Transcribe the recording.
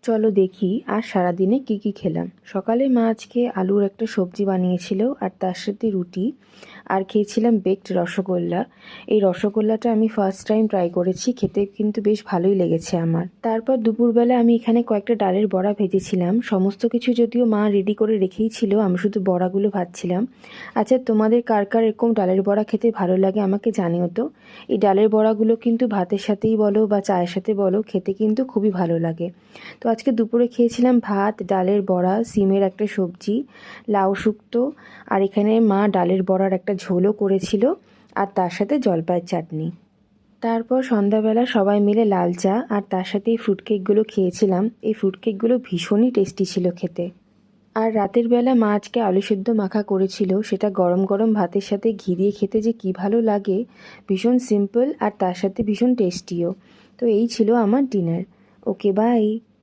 চলো দেখি আর সারাদিনে কি কি খেলাম। সকালে মা আজকে আলুর একটা সবজি বানিয়েছিল আর তার সাথে রুটি, আর খেয়েছিলাম বেকড রসগোল্লা। এই রসগোল্লাটা আমি ফার্স্ট টাইম ট্রাই করেছি, খেতে কিন্তু বেশ ভালোই লেগেছে আমার। তারপর দুপুরবেলা আমি এখানে কয়েকটা ডালের বড়া ভেজেছিলাম। সমস্ত কিছু যদিও মা রেডি করে রেখেই ছিল, আমি শুধু বড়াগুলো ভাজছিলাম। আচ্ছা, তোমাদের কার কার এরকম ডালের বড়া খেতে ভালো লাগে আমাকে জানিও তো। এই ডালের বড়াগুলো কিন্তু ভাতের সাথেই বলো বা চায়ের সাথে বলো, খেতে কিন্তু খুবই ভালো লাগে। তো আজকে দুপুরে খেয়েছিলাম ভাত, ডালের বড়া, সিমের একটা সবজি, লাউ শুক্তো, আর এখানে মা ডালের বড়ার একটা ঝোলও করেছিল, আর তার সাথে জলপাইয়ের চাটনি। তারপর সন্ধ্যাবেলা সবাই মিলে লাল চা আর তার সাথে এই ফ্রুটকেকগুলো খেয়েছিলাম। এই ফ্রুটকেকগুলো ভীষণই টেস্টি ছিল খেতে। আর রাতের বেলা মা আজকে আলু সেদ্ধ মাখা করেছিল, সেটা গরম গরম ভাতের সাথে ঘি দিয়ে খেতে যে কী ভালো লাগে। ভীষণ সিম্পল আর তার সাথে ভীষণ টেস্টিও। তো এই ছিল আমার ডিনার। Okay, by.